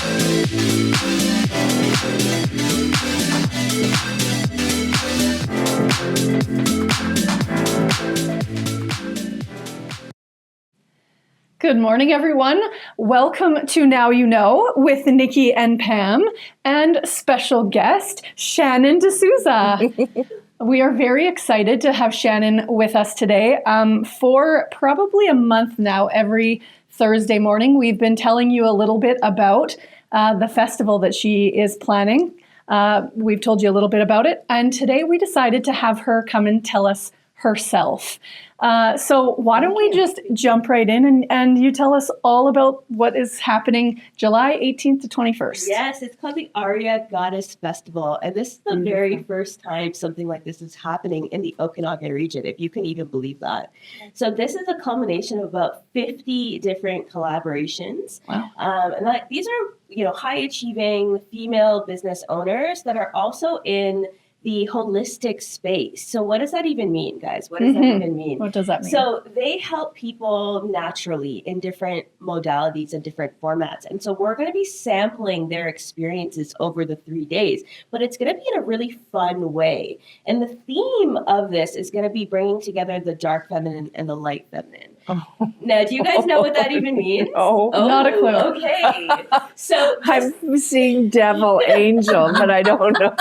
Good morning, everyone. Welcome to Now You Know with Nikki and Pam and special guest Shannon D'Souza. We are very excited to have Shannon with us today. For probably a month now, every Thursday morning, we've been telling you a little bit about the festival that she is planning. We've told you a little bit about it, and today we decided to have her come and tell us herself. So why don't we just jump right in and you tell us all about what is happening July 18th to 21st. Yes, it's called the Arya Goddess Festival. And this is the very first time something like this is happening in the Okanagan region, if you can even believe that. So this is a culmination of about 50 different collaborations. Wow. And these are, high achieving female business owners that are also in the holistic space. So what does that even mean, guys? What does that even mean? What does that mean? So they help people naturally in different modalities and different formats. And so we're going to be sampling their experiences over the 3 days, but it's going to be in a really fun way. And the theme of this is going to be bringing together the dark feminine and the light feminine. Oh. Now, do you guys know what that even means? Oh, not a clue. Okay. So I'm seeing devil, angel, but I don't know.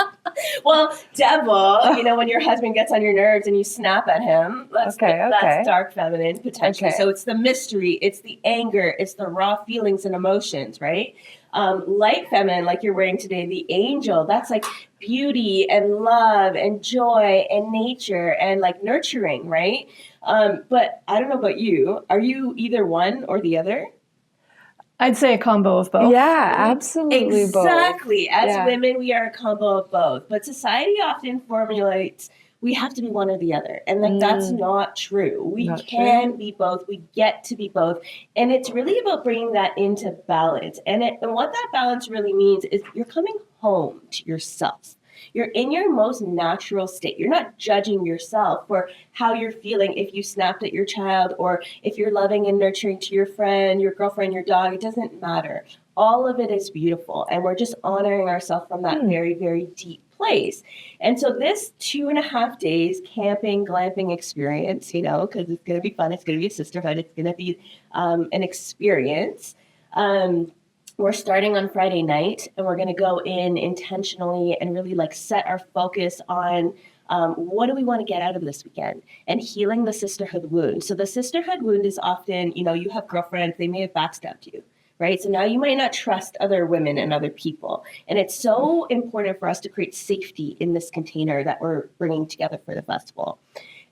Well, devil, when your husband gets on your nerves and you snap at him, that's dark feminine potentially. Okay. So it's the mystery, it's the anger, it's the raw feelings and emotions, right? Light feminine, like you're wearing today, the angel, that's like beauty and love and joy and nature and like nurturing, right? But I don't know about you. Are you either one or the other? I'd say a combo of both. Yeah, absolutely both. Exactly. As women, we are a combo of both. But society often formulates we have to be one or the other. And that's not true. We can be both. We get to be both. And it's really about bringing that into balance. And what that balance really means is you're coming home to yourself. You're in your most natural state. You're not judging yourself for how you're feeling if you snapped at your child or if you're loving and nurturing to your friend, your girlfriend, your dog. It doesn't matter. All of it is beautiful. And we're just honoring ourselves from that very, very deep place. And so this 2.5 days camping, glamping experience, because it's going to be fun. It's going to be a sisterhood. It's going to be an experience. We're starting on Friday night, and we're going to go in intentionally and really set our focus on what do we want to get out of this weekend and healing the sisterhood wound. So the sisterhood wound is often, you have girlfriends, they may have backstabbed you, right? So now you might not trust other women and other people. And it's so important for us to create safety in this container that we're bringing together for the festival.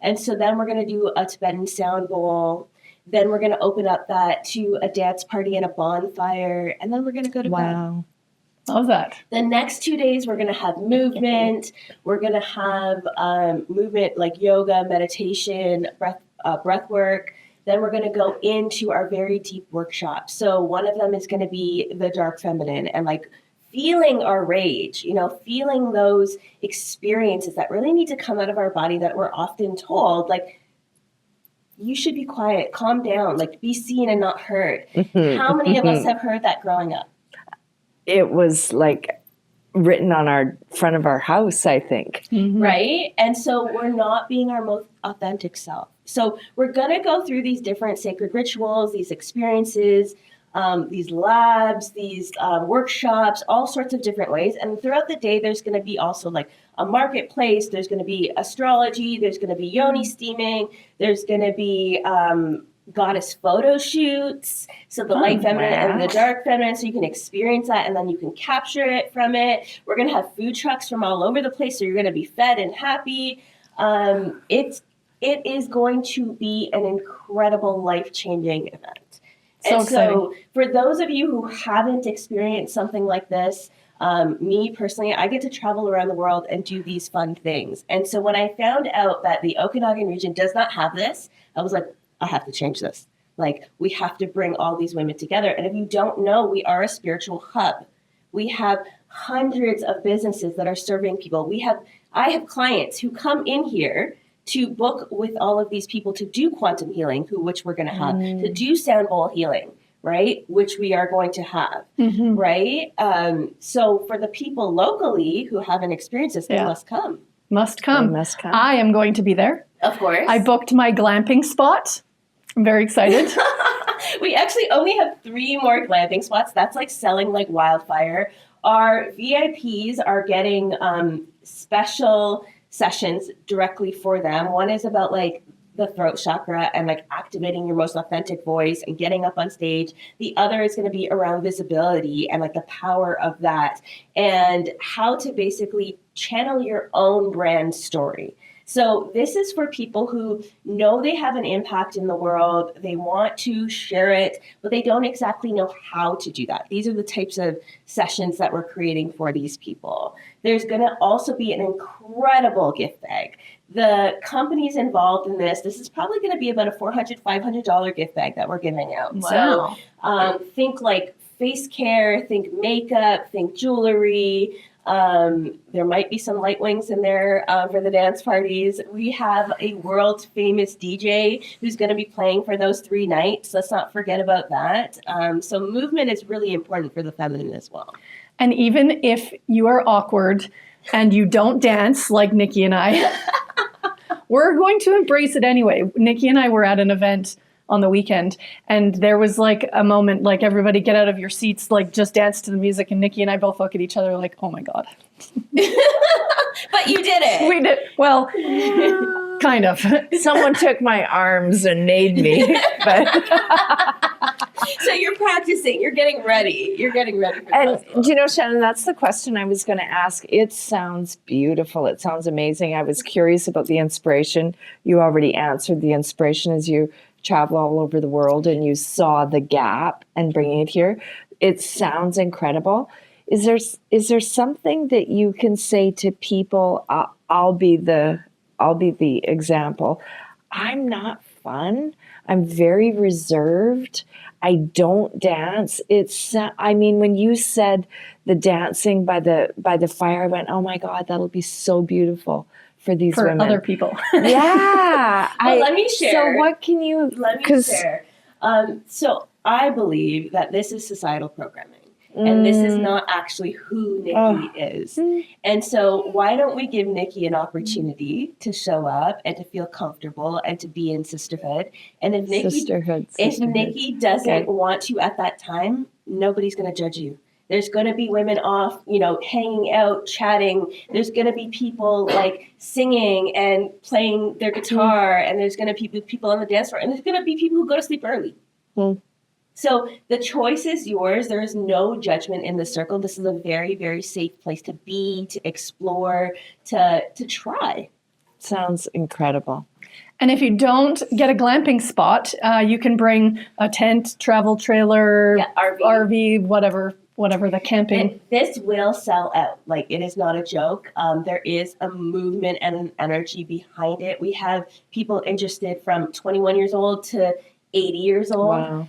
And so then we're going to do a Tibetan sound bowl. Then we're going to open up that to a dance party and a bonfire. And then we're going to go to bed. Love that. The next 2 days, we're going to have movement. We're going to have movement like yoga, meditation, breath work. Then we're going to go into our very deep workshop. So one of them is going to be the dark feminine and feeling our rage, feeling those experiences that really need to come out of our body that we're often told, you should be quiet, calm down, be seen and not heard. How many of us have heard that growing up? It was written on our front of our house, I think. Right? And so we're not being our most authentic self. So we're going to go through these different sacred rituals, these experiences, these labs, these workshops, all sorts of different ways. And throughout the day, there's going to be also a marketplace. There's going to be astrology. There's going to be yoni steaming. There's going to be goddess photo shoots. So the light feminine and the dark feminine. So you can experience that and then you can capture it from it. We're going to have food trucks from all over the place. So you're going to be fed and happy. It is going to be an incredible life-changing event. So for those of you who haven't experienced something like this, me personally, I get to travel around the world and do these fun things. And so when I found out that the Okanagan region does not have this, I was like, I have to change this. We have to bring all these women together. And if you don't know, we are a spiritual hub. We have hundreds of businesses that are serving people. I have clients who come in here to book with all of these people to do quantum healing, which we're going to have, to do sound bowl healing, right? Which we are going to have, right? So for the people locally who haven't experienced this, they must come. Must come. They must come. I am going to be there. Of course. I booked my glamping spot. I'm very excited. We actually only have 3 more glamping spots. That's like selling like wildfire. Our VIPs are getting special sessions directly for them. One is about like the throat chakra and like activating your most authentic voice and getting up on stage. The other is going to be around visibility and like the power of that and how to basically channel your own brand story. So this is for people who know they have an impact in the world, they want to share it, but they don't exactly know how to do that. These are the types of sessions that we're creating for these people. There's going to also be an incredible gift bag. The companies involved in this is probably going to be about a $400, $500 gift bag that we're giving out. Wow. So think like face care, think makeup, think jewelry. There might be some light wings in there for the dance parties. We have a world famous DJ who's going to be playing for those 3 nights. Let's not forget about that. So movement is really important for the feminine as well. And even if you are awkward and you don't dance like Nikki and I, we're going to embrace it anyway. Nikki and I were at an event on the weekend, and there was like a moment, like everybody get out of your seats, like just dance to the music, and Nikki and I both look at each other like, oh my God. But you did it. We did. Well, kind of. Someone took my arms and made me. But So you're practicing. You're getting ready. You're getting ready for the festival. do you know, Shannon, that's the question I was going to ask. It sounds beautiful. It sounds amazing. I was curious about the inspiration. You already answered the inspiration as you travel all over the world and you saw the gap and bringing it here. It sounds incredible. Is there something that you can say to people? I'll be the example. I'm not fun. I'm very reserved. I don't dance. When you said the dancing by the fire, I went, oh my God, that'll be so beautiful for these women. Other people. Yeah. Let me share. So what can you? Let me share. So I believe that this is societal programming. And this is not actually who Nikki is. And so why don't we give Nikki an opportunity to show up and to feel comfortable and to be in sisterhood? And if Nikki doesn't want to at that time, nobody's going to judge you. There's going to be women off, hanging out, chatting. There's going to be people like singing and playing their guitar. And there's going to be people on the dance floor. And there's going to be people who go to sleep early. So the choice is yours. There is no judgment in the circle. This is a very, very safe place to be, to explore, to try. Sounds incredible. And if you don't get a glamping spot, you can bring a tent, travel trailer, RV, whatever the camping. And this will sell out. Like, it is not a joke. There is a movement and an energy behind it. We have people interested from 21 years old to 80 years old. Wow.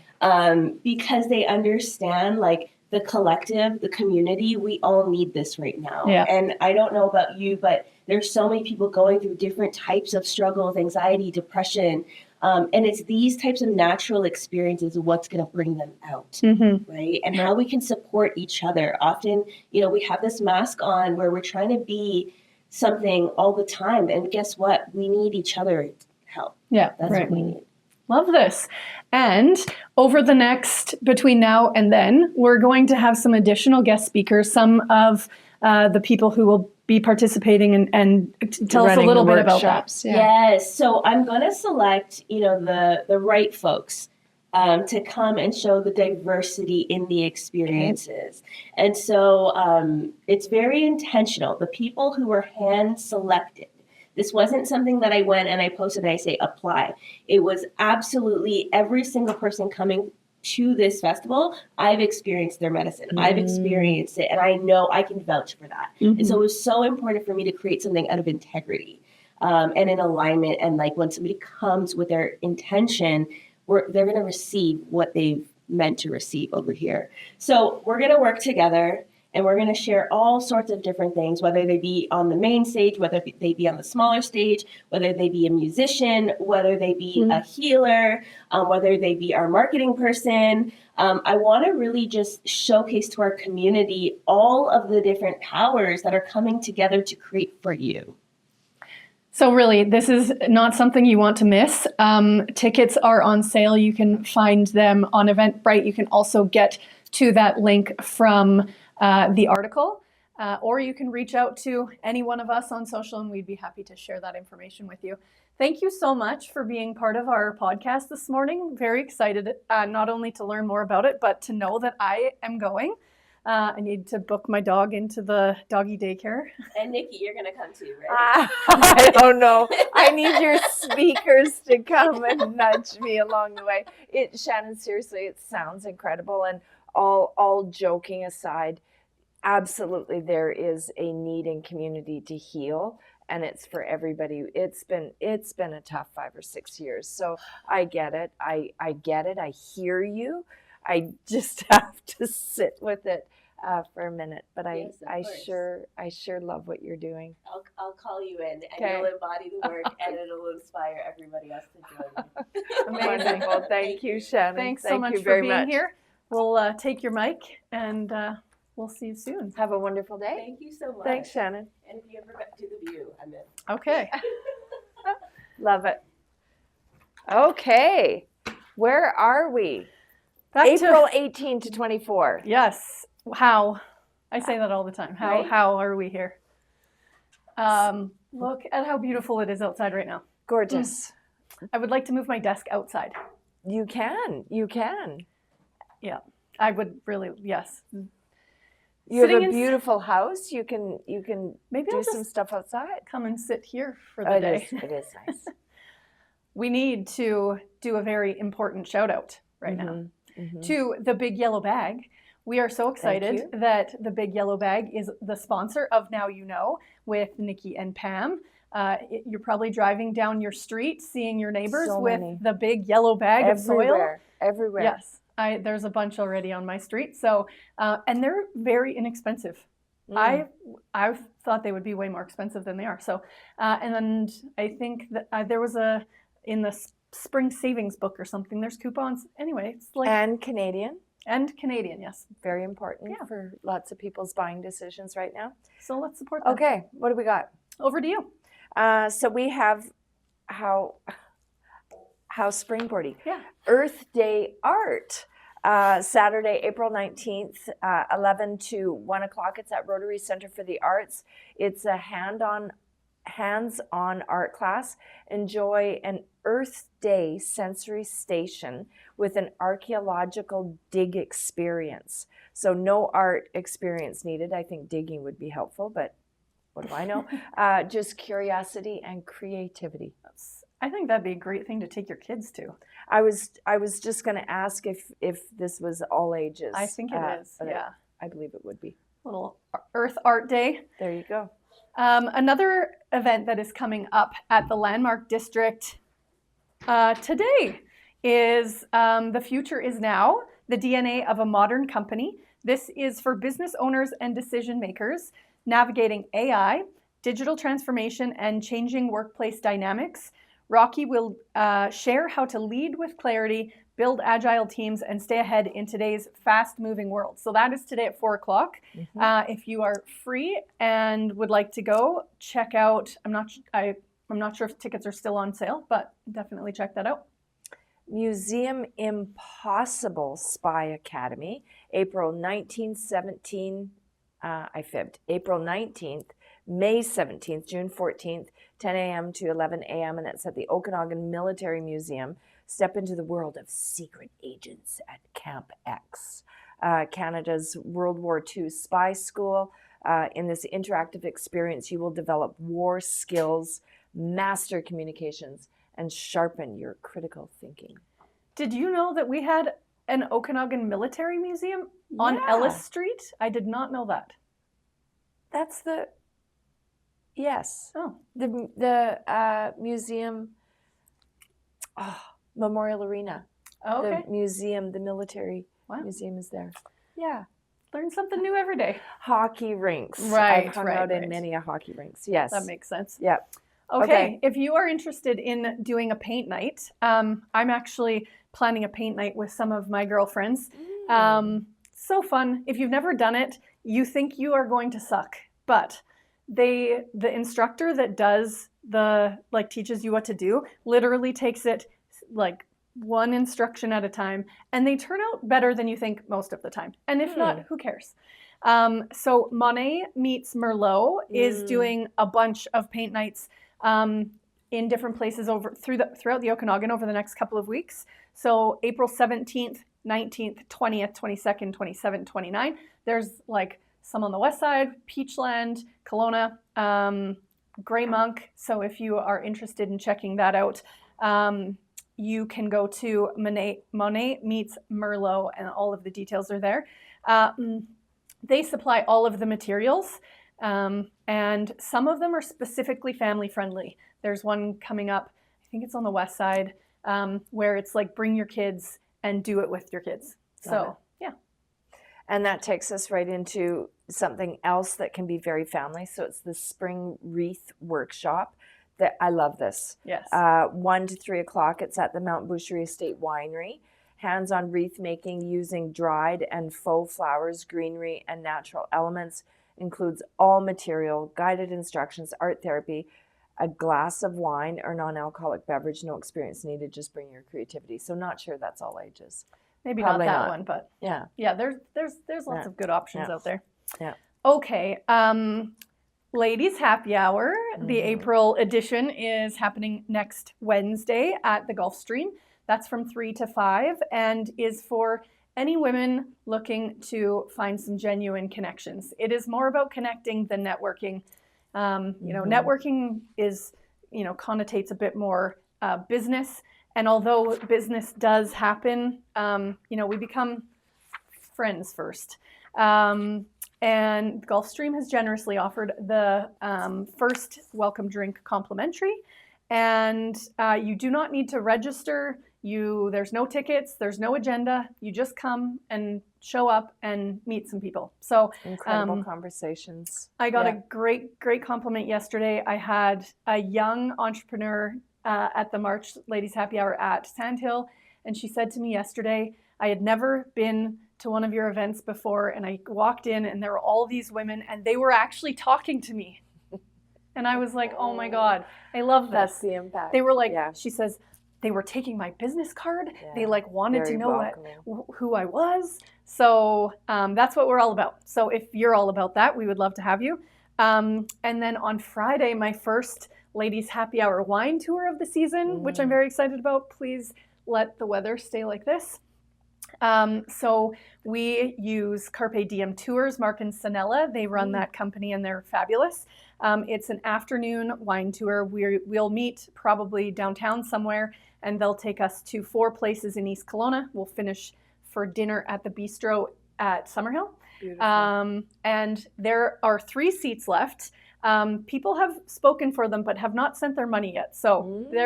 Because they understand, like, the collective, the community, we all need this right now. Yeah. And I don't know about you, but there's so many people going through different types of struggles, anxiety, depression. And it's these types of natural experiences what's going to bring them out, right? And how we can support each other. Often, we have this mask on where we're trying to be something all the time. And guess what? We need each other help. Yeah, That's what we need. Love this. And over the between now and then, we're going to have some additional guest speakers, some of the people who will be participating and tell us a little bit about that. Yeah. Yes. So I'm going to select, the right folks to come and show the diversity in the experiences. Okay. And so it's very intentional. The people who were hand selected. This wasn't something that I went and I posted and I say apply. It was absolutely every single person coming to this festival. I've experienced their medicine. I've experienced it. And I know I can vouch for that. And so it was so important for me to create something out of integrity and in alignment. And like when somebody comes with their intention, they're going to receive what they've meant to receive over here. So we're going to work together. and we're going to share all sorts of different things, whether they be on the main stage, whether they be on the smaller stage, whether they be a musician, whether they be a healer, whether they be our marketing person. I want to really just showcase to our community all of the different powers that are coming together to create for you. So really, this is not something you want to miss. Tickets are on sale. You can find them on Eventbrite. You can also get to that link from the article, or you can reach out to any one of us on social, and we'd be happy to share that information with you. Thank you so much for being part of our podcast this morning. Very excited not only to learn more about it, but to know that I am going. I need to book my dog into the doggy daycare. And Nikki, you're going to come too, right? I don't know. I need your speakers to come and nudge me along the way. Shannon, seriously, it sounds incredible. And all joking aside, absolutely there is a need in community to heal. And it's for everybody. It's been a tough 5 or 6 years. So I get it. I get it. I hear you. I just have to sit with it for a minute. But Yes, I sure love what you're doing. I'll call you in, and Okay. you'll embody the work, and it'll inspire everybody else to join you. Wonderful. Thank you, Shannon. Thanks so Thank much you for very being much. here. We'll take your mic, and we'll see you soon. Have a wonderful day. Thank you so much. Thanks, Shannon. And if you ever do the view, I'm in. Okay. Love it. Okay. Where are we? Back April to 18 to 24. yes. How? I say that all the time. Right? How are we here? Look at how beautiful it is outside right now. Gorgeous. I would like to move my desk outside. You can. You can. Yeah, I would really. Yes. You have Sitting a in- beautiful house. You can Maybe do I'll some just stuff outside. come and sit here for the day. It is nice. We need to do a very important shout out right now to the Big Yellow Bag. We are so excited you. that the Big Yellow Bag is the sponsor of Now You Know with Nikki and Pam. You're probably driving down your street, seeing your neighbors So with many. the big yellow bag of soil. Everywhere. Yes, there's a bunch already on my street. So, and they're very inexpensive. I thought they would be way more expensive than they are. So, and then I think that there was in the spring savings book or something, there's coupons. Anyway, it's like And Canadian. and Canadian, yes. Very important Yeah. for lots of people's buying decisions right now. So let's support them. Okay, what do we got? Over to you. So we have how springboardy. Yeah. Earth Day Art. Saturday, April 19th, 11 to 1 o'clock. It's at Rotary Center for the Arts. It's a hands-on art class. Enjoy an Earth Day sensory station with an archaeological dig experience. So no art experience needed. I think digging would be helpful, but what do I know? Just curiosity and creativity. I think that'd be a great thing to take your kids to. I was just going to ask if this was all ages. I think it is. but Yeah. I believe it would be. Little Earth Art Day. There you go. Another event that is coming up at the Landmark District today is The Future is Now, the DNA of a Modern Company. This is for business owners and decision makers navigating AI, digital transformation, and changing workplace dynamics. Rocky will share how to lead with clarity, build agile teams, and stay ahead in today's fast-moving world. So that is today at 4 o'clock. If you are free and would like to go, check out. I'm not sure if tickets are still on sale, but definitely check that out. Museum Impossible Spy Academy, April 1917. I fibbed. April 19th, May 17th, June 14th, 10 a.m. to 11 a.m. And it's at the Okanagan Military Museum. Step into the world of secret agents at Camp X, Canada's World War II spy school. In this interactive experience, you will develop war skills, master communications, and sharpen your critical thinking. Did you know that we had an Okanagan Military Museum on Ellis Street? I did not know that. That's yes. Oh, The museum, Memorial Arena. okay. The museum, the military Wow. museum is there. Yeah. Learn something new every day. Hockey rinks. Right, I've hung right, out in right. many a hockey rinks. Yes. That makes sense. Yep. Okay. If you are interested in doing a paint night, I'm actually planning a paint night with some of my girlfriends. So fun. If you've never done it, you think you are going to suck, but the instructor that does teaches you what to do literally takes it like one instruction at a time, and they turn out better than you think most of the time. And if not, who cares? So Monet Meets Merlot is doing a bunch of paint nights in different places throughout the Okanagan over the next couple of weeks. So April 17th, 19th, 20th, 22nd, 27th, 29th. There's like some on the west side, Peachland, Kelowna, Grey Monk. So if you are interested in checking that out, you can go to Monet Meets Merlot, and all of the details are there. They supply all of the materials, and some of them are specifically family friendly. There's one coming up, I think it's on the west side, where it's like bring your kids and do it with your kids. So, yeah. And that takes us right into something else that can be very family. So it's the spring wreath workshop. That I love this. Yes. 1 to 3 o'clock. It's at the Mount Boucherie Estate Winery. Hands-on wreath making using dried and faux flowers, greenery, and natural elements. Includes all material, guided instructions, art therapy, a glass of wine or non-alcoholic beverage. No experience needed. Just bring your creativity. So not sure that's all ages. Maybe Probably not that not. one, but Yeah. yeah, there's lots of good options out there. Yeah. Okay. Ladies Happy Hour, the April edition, is happening next Wednesday at the Gulfstream. That's from 3 to 5 and is for any women looking to find some genuine connections. It is more about connecting than networking. Networking is, connotates a bit more business. And although business does happen, we become friends first. And Gulfstream has generously offered the first welcome drink complimentary. And you do not need to register. There's no tickets, there's no agenda. You just come and show up and meet some people. So incredible conversations. I got a great compliment yesterday. I had a young entrepreneur at the March Ladies Happy Hour at Sandhill, and she said to me yesterday, I had never been to one of your events before, and I walked in and there were all these women and they were actually talking to me. And I was like, oh my God, I love this. That's the impact. They were like, she says, they were taking my business card. Yeah. They wanted to know who I was. So that's what we're all about. So if you're all about that, we would love to have you. And then on Friday, my first Ladies Happy Hour wine tour of the season, which I'm very excited about. Please let the weather stay like this. So we use Carpe Diem Tours, Mark and Sanella. They run that company and they're fabulous. It's an afternoon wine tour. We'll meet probably downtown somewhere and they'll take us to 4 places in East Kelowna. We'll finish for dinner at the bistro at Summerhill. And there are 3 seats left. People have spoken for them but have not sent their money yet. So they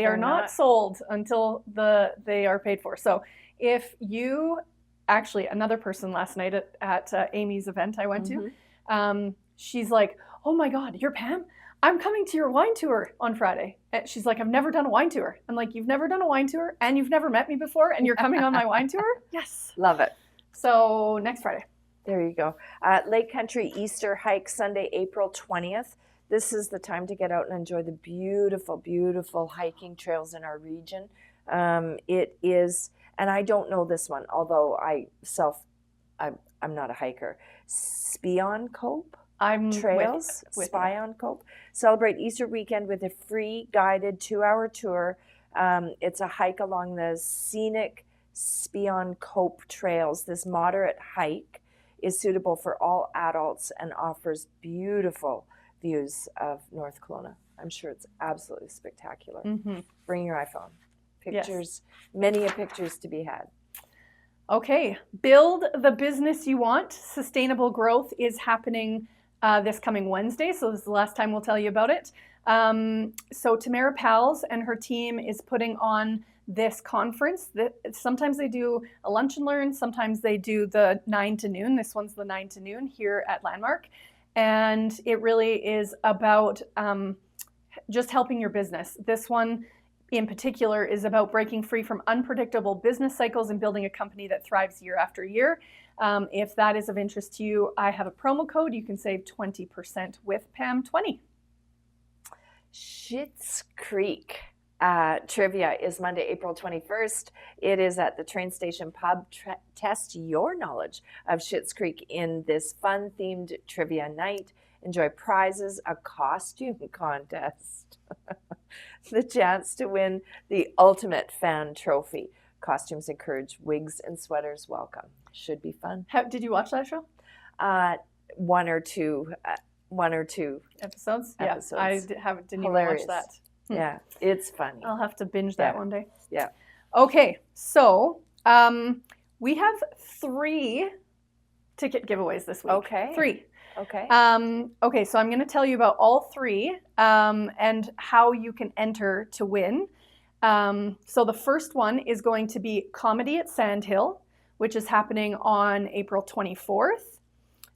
are not sold until they are paid for. So if you, actually another person last night at Amy's event I went to, she's like, oh my God, you're Pam? I'm coming to your wine tour on Friday. And she's like, I've never done a wine tour. I'm like, you've never done a wine tour and you've never met me before and you're coming on my wine tour? Yes. Love it. So next Friday. There you go. Lake Country Easter Hike, Sunday, April 20th. This is the time to get out and enjoy the beautiful, beautiful hiking trails in our region. It is, and I don't know this one, although I'm not a hiker. Spion Cope Trails, Spion Cope. Celebrate Easter weekend with a free guided 2-hour tour. It's a hike along the scenic Spion Cope Trails. This moderate hike is suitable for all adults and offers beautiful views of North Kelowna. I'm sure it's absolutely spectacular. Bring your iPhone. Pictures, many pictures to be had. Okay, build the business you want. Sustainable growth is happening this coming Wednesday, so this is the last time we'll tell you about it. So Tamara Pals and her team is putting on this conference. Sometimes they do a lunch and learn, sometimes they do the 9 to noon. This one's the 9 to noon here at Landmark. And it really is about just helping your business. This one in particular is about breaking free from unpredictable business cycles and building a company that thrives year after year. If that is of interest to you, I have a promo code. You can save 20% with PAM20. Schitt's Creek trivia is Monday, April 21st. It is at the train station pub. Test your knowledge of Schitt's Creek in this fun-themed trivia night. Enjoy prizes, a costume contest, the chance to win the ultimate fan trophy. Costumes encourage wigs and sweaters welcome. Should be fun. Did you watch that show? One or two episodes. episodes. Yeah, I didn't Hilarious. even watch that. Yeah, it's funny. I'll have to binge that one day. Yeah. Okay, so we have 3 ticket giveaways this week. Okay. 3. Okay. Okay, so I'm going to tell you about all 3 and how you can enter to win. So the first one is going to be Comedy at Sandhill, which is happening on April 24th.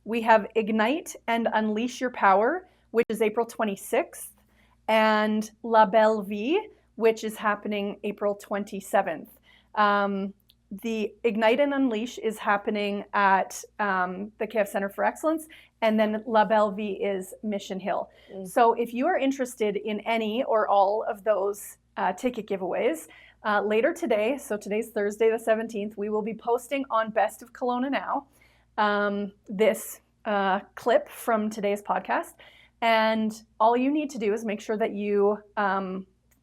We have Ignite and Unleash Your Power, which is April 26th, and La Belle Vie, which is happening April 27th. The Ignite and Unleash is happening at the KF Center for Excellence, and then La Belle Vie is Mission Hill. So if you are interested in any or all of those ticket giveaways, later today, so today's Thursday the 17th, we will be posting on Best of Kelowna Now this clip from today's podcast. And all you need to do is make sure that you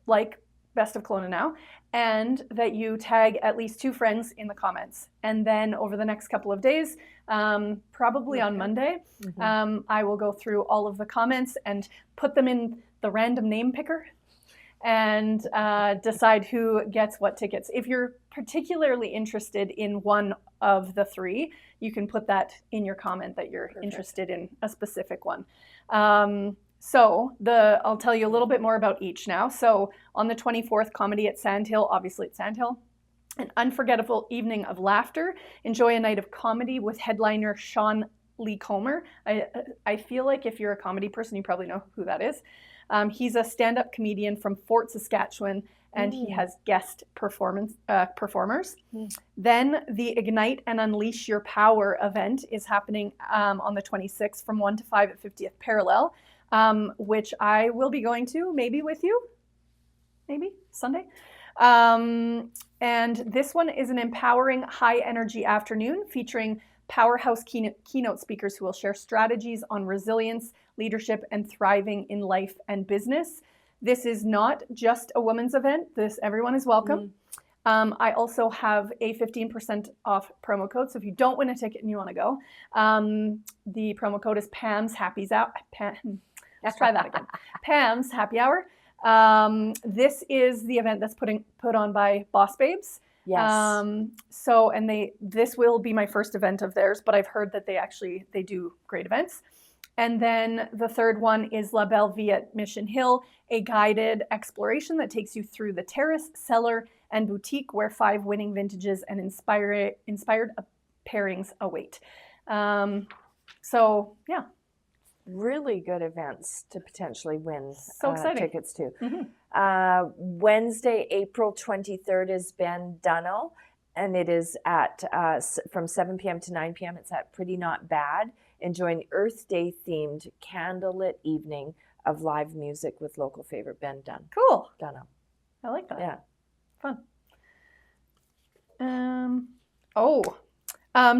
like Best of Kelowna Now and that you tag at least 2 friends in the comments. And then over the next couple of days, probably on Monday, I will go through all of the comments and put them in the random name picker and decide who gets what tickets. If you're particularly interested in one of the 3, you can put that in your comment that you're interested in a specific one. So I'll tell you a little bit more about each now. So on the 24th, Comedy at Sandhill, obviously at Sandhill. An unforgettable evening of laughter. Enjoy a night of comedy with headliner Sean Lee Comer. I feel like if you're a comedy person, you probably know who that is. He's a stand-up comedian from Fort Saskatchewan, and he has guest performers. Then the Ignite and Unleash Your Power event is happening on the 26th from 1 to 5 at 50th Parallel, which I will be going to, maybe with you, maybe Sunday. And this one is an empowering, high-energy afternoon featuring powerhouse keynote speakers who will share strategies on resilience, leadership, and thriving in life and business. This is not just a women's event. Everyone is welcome. I also have a 15% off promo code. So if you don't win a ticket and you want to go, the promo code is Pam's Happy Hour. Let's try that again. Pam's Happy Hour. This is the event that's put on by Boss Babes. Yes. This will be my first event of theirs, but I've heard that they do great events. And then the third one is La Belle Vie at Mission Hill, a guided exploration that takes you through the terrace, cellar, and boutique where 5 winning vintages and inspired pairings await. So yeah. Really good events to potentially win tickets to. Wednesday, April 23rd is Ben Dunnell, and it is at from 7 p.m. to 9 p.m. It's at Pretty Not Bad. Enjoying Earth Day themed candlelit evening of live music with local favorite Ben Cool. Dunnell. I like that. Yeah. Fun.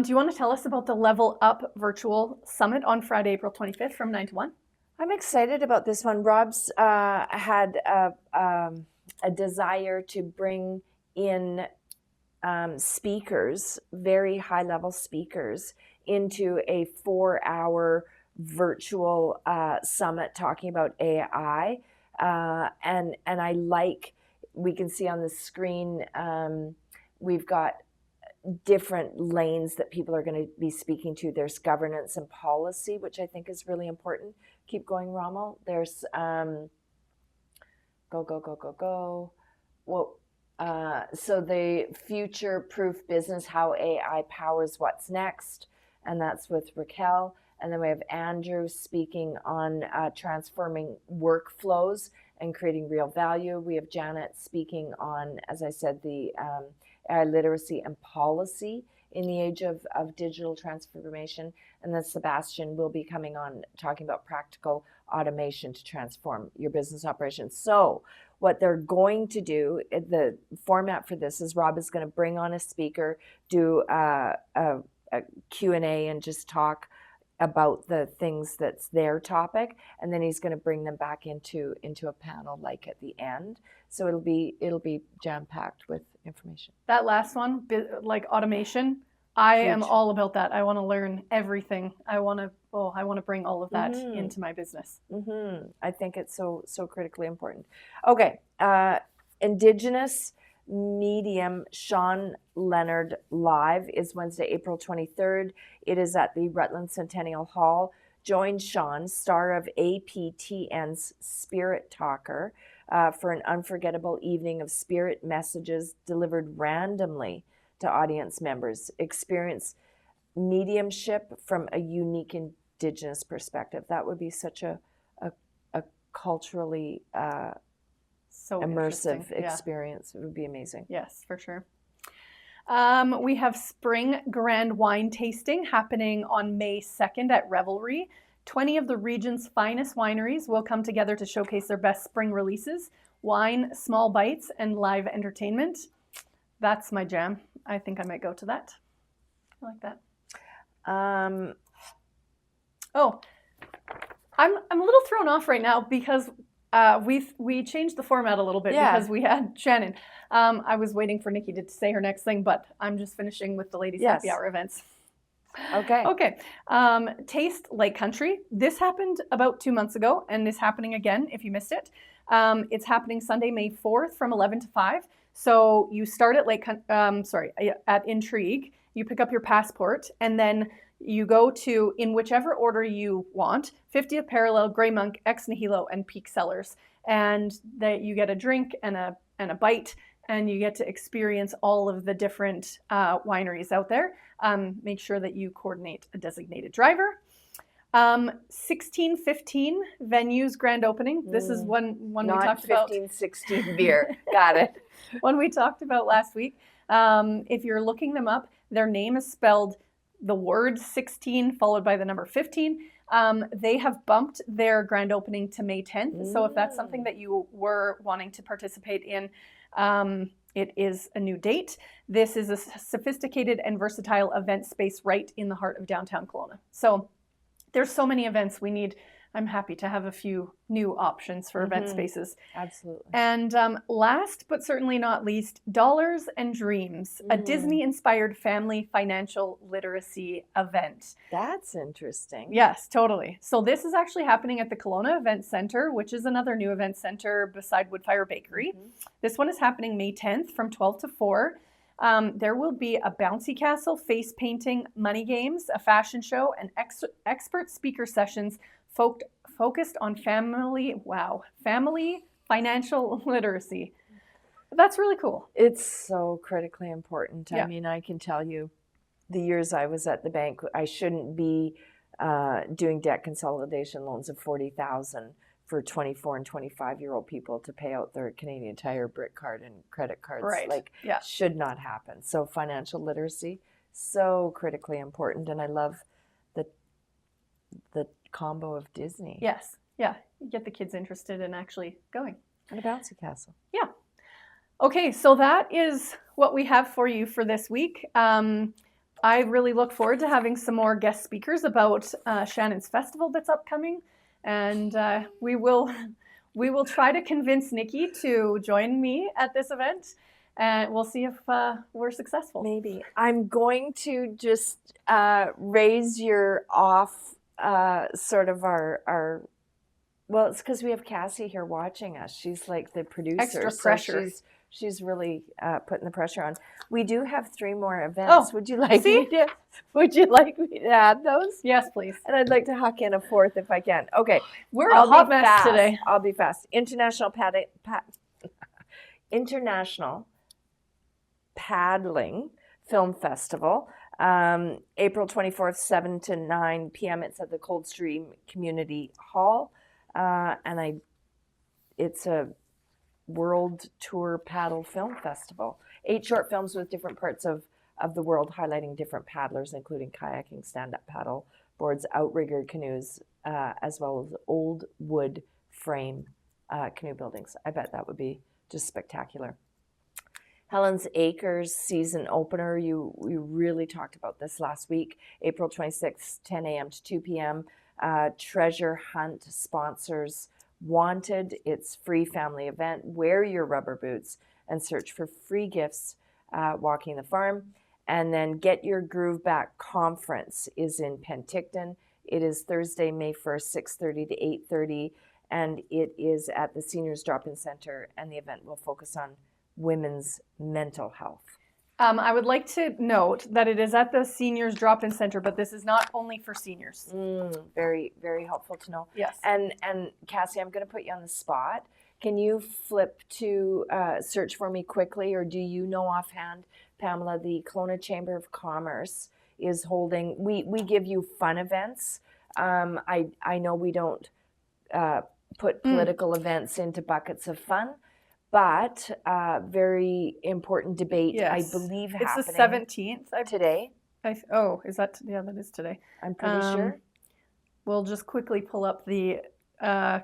Do you want to tell us about the Level Up Virtual Summit on Friday, April 25th from 9 to 1? I'm excited about this one. Rob's had a desire to bring in speakers, very high-level speakers, into a 4-hour virtual summit talking about AI. And I like, we can see on the screen, we've got different lanes that people are going to be speaking to. There's governance and policy, which I think is really important. Keep going, Rommel. There's go. Well, So the future-proof business, how AI powers what's next, and that's with Raquel. And then we have Andrew speaking on transforming workflows and creating real value. We have Janet speaking on, as I said, the AI literacy and policy in the age of digital transformation. And then Sebastian will be coming on talking about practical automation to transform your business operations. So what they're going to do, the format for this is Rob is going to bring on a speaker, do a Q&A and just talk about the things that's their topic, and then he's going to bring them back into a panel like at the end. So it'll be jam-packed with information. That last one, like automation, I am all about that. I want to learn everything. I want to bring all of that into my business. I think it's so critically important. Okay, Indigenous Medium Sean Leonard Live is Wednesday, April 23rd. It is at the Rutland Centennial Hall. Join Sean, star of APTN's Spirit Talker, for an unforgettable evening of spirit messages delivered randomly to audience members. Experience mediumship from a unique Indigenous perspective. That would be such a culturally so immersive experience. It would be amazing. Yes, for sure. We have Spring Grand Wine Tasting happening on May 2nd at Revelry. 20 of the region's finest wineries will come together to showcase their best spring releases, wine, small bites, and live entertainment. That's my jam. I think I might go to that. I like that. I'm a little thrown off right now because we changed the format a little bit because we had Shannon. I was waiting for Nikki to say her next thing, but I'm just finishing with the ladies' happy hour events. Okay. Taste Lake Country. This happened about 2 months ago, and is happening again if you missed it. It's happening Sunday, May 4th from 11 to 5. So you start at at Intrigue. You pick up your passport, and then you go to, in whichever order you want, 50th Parallel, Grey Monk, Ex Nihilo, and Peak Cellars. And that you get a drink and a bite, and you get to experience all of the different wineries out there. Make sure that you coordinate a designated driver. 1615 venues grand opening. This is one we talked about. 15-16 beer. Got it. One we talked about last week. If you're looking them up, their name is spelled the word 16 followed by the number 15. They have bumped their grand opening to May 10th. So if that's something that you were wanting to participate in, it is a new date. This is a sophisticated and versatile event space right in the heart of downtown Kelowna. So there's so many events we need. I'm happy to have a few new options for event spaces. Absolutely. And last but certainly not least, Dollars and Dreams, a Disney-inspired family financial literacy event. That's interesting. Yes, totally. So this is actually happening at the Kelowna Event Center, which is another new event center beside Woodfire Bakery. This one is happening May 10th from 12 to 4. There will be a bouncy castle, face painting, money games, a fashion show, and expert speaker sessions focused on family financial literacy. That's really cool. It's so critically important. Yeah. I mean, I can tell you the years I was at the bank, I shouldn't be doing debt consolidation loans of $40,000 for 24 and 25-year-old people to pay out their Canadian Tire brick card and credit cards. Right. Should not happen. So financial literacy, so critically important. And I love the combo of Disney. Yes. Yeah. You get the kids interested in actually going. And a bouncy castle. Yeah. Okay. So that is what we have for you for this week. I really look forward to having some more guest speakers about Shannon's festival that's upcoming. And we will try to convince Nikki to join me at this event. And we'll see if we're successful. Maybe. I'm going to just raise your off sort of our well, it's because we have Cassie here watching us. She's like the producer. Extra pressure. So she's really putting the pressure on. We do have 3 more events. Would you like me to add those? Yes, please. And I'd like to huck in a 4th if I can. Okay. We're a hot mess today. I'll be fast. International Paddling Film Festival. April 24th, 7 to 9 p.m. It's at the Coldstream Community Hall. It's a world tour paddle film festival. 8 short films with different parts of the world, highlighting different paddlers, including kayaking, stand-up paddle boards, outrigger canoes, as well as old wood frame canoe buildings. I bet that would be just spectacular. Helen's Acres season opener, we really talked about this last week. April 26th, 10 a.m. to 2 p.m. Treasure Hunt sponsors Wanted. It's free family event. Wear your rubber boots and search for free gifts walking the farm. And then Get Your Groove Back conference is in Penticton. It is Thursday, May 1st, 6:30 to 8:30. And it is at the Seniors Drop-In Center. And the event will focus on women's mental health. I would like to note that it is at the Seniors Drop-In Center, but this is not only for seniors. Very, very helpful to know. Yes. And Cassie, I'm going to put you on the spot. Can you flip to search for me quickly, or do you know offhand, Pamela, the Kelowna Chamber of Commerce is holding, we give you fun events. I know we don't put political events into buckets of fun, but very important debate, Yes. I believe, It's happening the 17th. today. Is that? Yeah, that is today. I'm pretty sure. We'll just quickly pull up the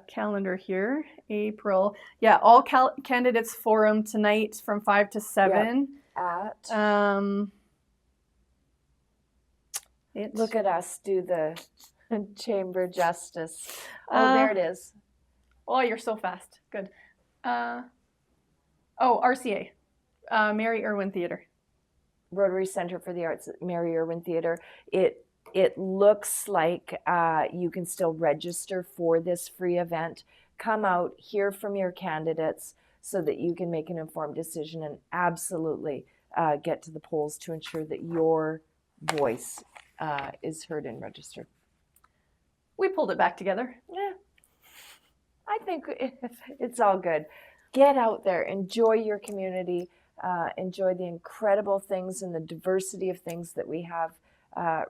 calendar here. April. Yeah, all candidates forum tonight from 5 to 7. At look at us do the chamber justice. Oh, there it is. Oh, you're so fast. Good. RCA, Mary Irwin Theatre. Rotary Center for the Arts at Mary Irwin Theatre. It looks like you can still register for this free event. Come out, hear from your candidates so that you can make an informed decision and absolutely get to the polls to ensure that your voice is heard and registered. We pulled it back together. Yeah, I think it's all good. Get out there, enjoy your community, enjoy the incredible things and the diversity of things that we have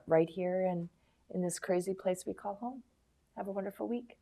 right here in this crazy place we call home. Have a wonderful week.